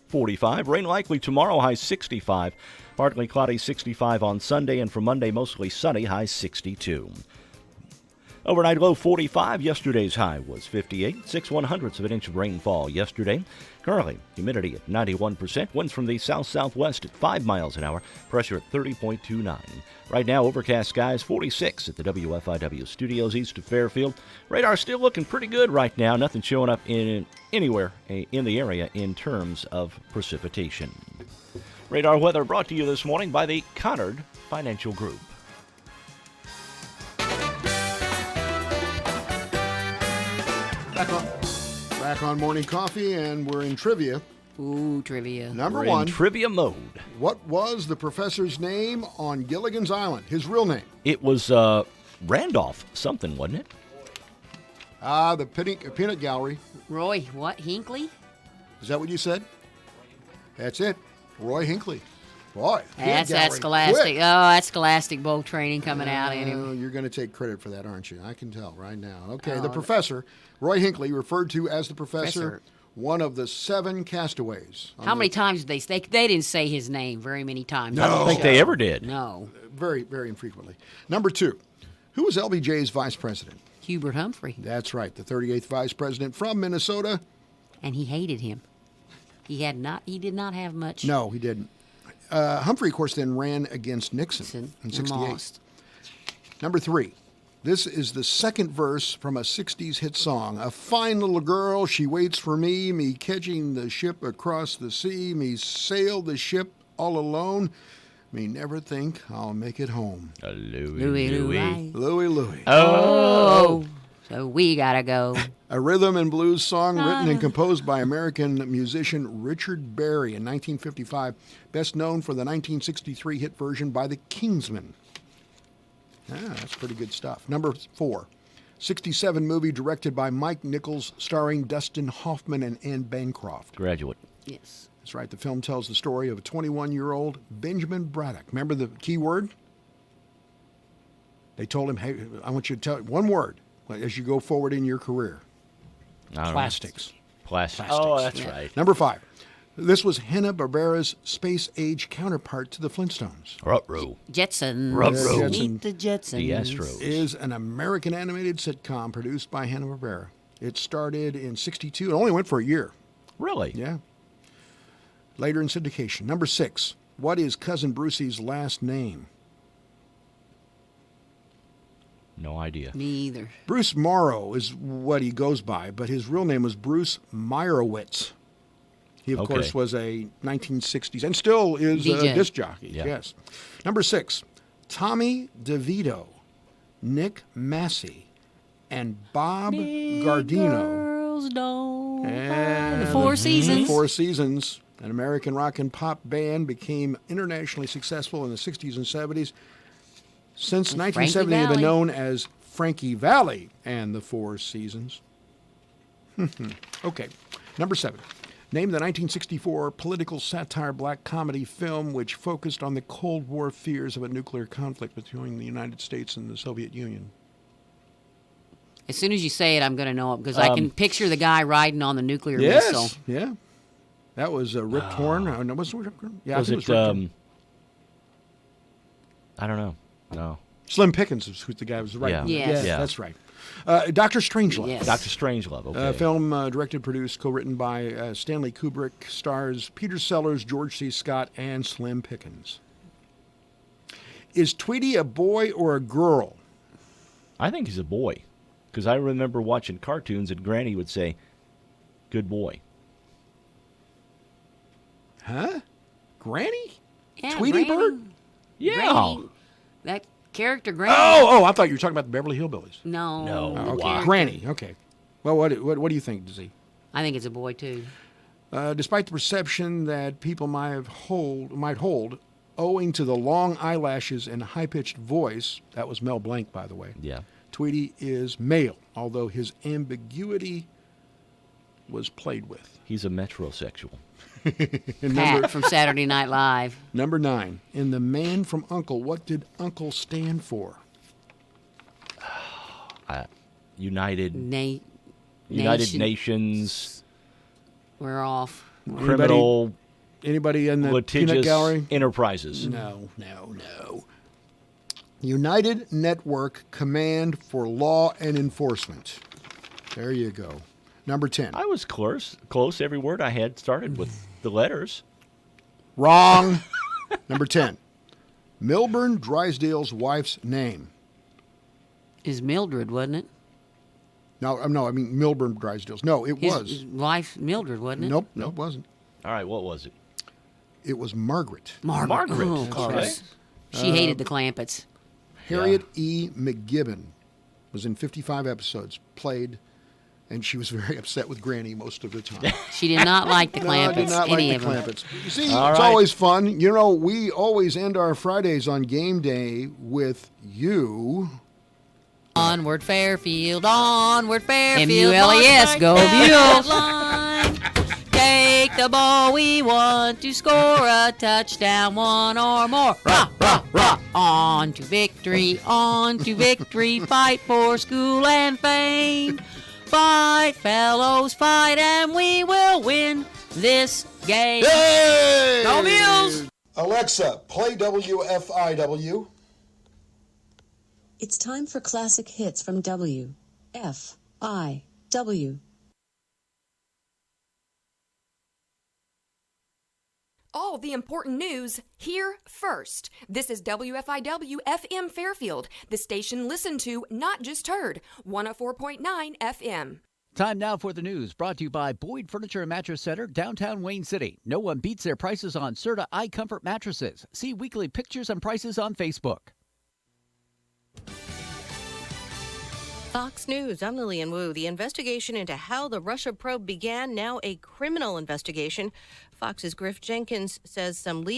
45. Rain likely tomorrow, high 65. Partly cloudy, 65 on Sunday, and for Monday, mostly sunny, high 62. Overnight low 45. Yesterday's high was 58. 6/100ths of an inch of rainfall yesterday. Currently, humidity at 91%. Winds from the south-southwest at 5 miles an hour. Pressure at 30.29. Right now, overcast skies, 46 at the WFIW studios east of Fairfield. Radar still looking pretty good right now. Nothing showing up anywhere in the area in terms of precipitation. Radar weather brought to you this morning by the Conard Financial Group. Back on Morning Coffee, and we're in trivia. Ooh, trivia. Number We're one. in trivia mode. What was the professor's name on Gilligan's Island? His real name? It was Randolph something, wasn't it? The Peanut Gallery. Roy, what? Hinckley? Is that what you said? That's it. Roy Hinckley. Boy. That's that Gallery. Scholastic. Quick. Oh, that's Scholastic bowl training coming out in him. You're going to take credit for that, aren't you? I can tell right now. Okay, Oh, the professor, Roy Hinckley, referred to as the professor, one of the 7 castaways. How many times did they didn't say his name very many times. No. on the I don't think show. they ever did. No. Very, very infrequently. Number 2, who was LBJ's vice president? Hubert Humphrey. That's right, the 38th vice president from Minnesota. And he hated him. He did not have much. No, he didn't. Humphrey, of course, then ran against Nixon in and 68. lost. Number 3. This is the second verse from a 60s hit song. A fine little girl, she waits for me catching the ship across the sea, me sail the ship all alone, me never think I'll make it home. Louie, Louie. Louie, Louie. Oh, so we gotta go. A rhythm and blues song written and composed by American musician Richard Berry in 1955, best known for the 1963 hit version by the Kingsmen. That's pretty good stuff. Number 4, 67 movie directed by Mike Nichols, starring Dustin Hoffman and Anne Bancroft. Graduate. Yes. That's right. The film tells the story of a 21-year-old Benjamin Braddock. Remember the key word? They told him, hey, I want you to tell one word as you go forward in your career. Plastics. Plastics. Oh, that's right. Number 5. This was Hanna-Barbera's space-age counterpart to the Flintstones. Ruh-roh. Jetsons. Ruh-roh. Meet the Jetsons. The Astros. Is an American animated sitcom produced by Hanna-Barbera. It started in 62. It only went for a year. Really? Yeah. Later in syndication. Number 6. What is Cousin Brucey's last name? No idea. Me either. Bruce Morrow is what he goes by, but his real name was Bruce Meyerowitz. He, of course, was a 1960s and still is a DJ. disc jockey. Yeah. Yes. Number 6. Tommy DeVito, Nick Massey, and Bob Gardino. Girls don't cry. And The Four Seasons. Four Seasons, an American rock and pop band, became internationally successful in the 60s and 70s. Since And 1970, they've been known as Frankie Valli and the Four Seasons. Okay. Number 7. Name the 1964 political satire black comedy film which focused on the Cold War fears of a nuclear conflict between the United States and the Soviet Union. As soon as you say it, I'm going to know it because I can picture the guy riding on the nuclear missile. Yeah. That was Rip Torn. No, was it Rip Torn? Yeah, Was I think it, it was Rip Torn. I don't know. No. Slim Pickens is who the guy was right. Yeah. Yes. Yeah, Yeah. that's right. Dr. Strangelove. Yes. Dr. Strangelove. Okay. Film directed, produced, co-written by Stanley Kubrick, stars Peter Sellers, George C. Scott, and Slim Pickens. Is Tweety a boy or a girl? I think he's a boy. Because I remember watching cartoons and Granny would say, good boy. Huh? Granny? Yeah, Tweety Granny. Bird? Yeah. Granny. That character, Granny. Oh, I thought you were talking about the Beverly Hillbillies. No. No. the Okay. character. Granny. Okay. Well, what do you think, Dizzy? I think it's a boy, too. Despite the perception that people might hold, owing to the long eyelashes and high-pitched voice, that was Mel Blanc, by the way, Yeah. Tweety is male, although his ambiguity was played with. He's a metrosexual. And Pat from Saturday Night Live. Number 9, in The Man from U.N.C.L.E., what did U.N.C.L.E. stand for? United Nation. Nations We're off. Criminal Anybody in the Litigious Peanut Gallery? Enterprises. No. United Network Command for Law and Enforcement. There you go. Number 10. I was close. Close. Every word I had started with the letters. Wrong. Number 10. Milburn Drysdale's wife's name. Is Mildred, wasn't it? No, I mean Milburn Drysdale's. No, it was. His wife, Mildred, wasn't it? Nope, no, it wasn't. All right, what was it? It was Margaret. Margaret. Oh, of course. She hated the Clampetts. Harriet E. McGibbon was in 55 episodes, played, and she was very upset with Granny most of the time. She did not like the Clampetts. Did not any like of the them. Clampetts. You see, All it's right. always fun. You know, we always end our Fridays on game day with you. Onward Fairfield, onward Fairfield. M-U-L-E-S, march go back Mules. that line. Take the ball, we want to score a touchdown, one or more. Rah, rah, rah. On to victory, fight for school and fame. Fight, fellows, fight, and we will win this game. Yay! Go Mules! Alexa, play WFIW. It's time for classic hits from WFIW. All the important news here first. This is WFIW FM Fairfield, the station listened to, not just heard, 104.9 FM. Time now for the news, brought to you by Boyd Furniture and Mattress Center, downtown Wayne City. No one beats their prices on Serta iComfort mattresses. See weekly pictures and prices on Facebook. Fox News, I'm Lillian Wu. The investigation into how the Russia probe began, now a criminal investigation. Fox's Griff Jenkins says some leading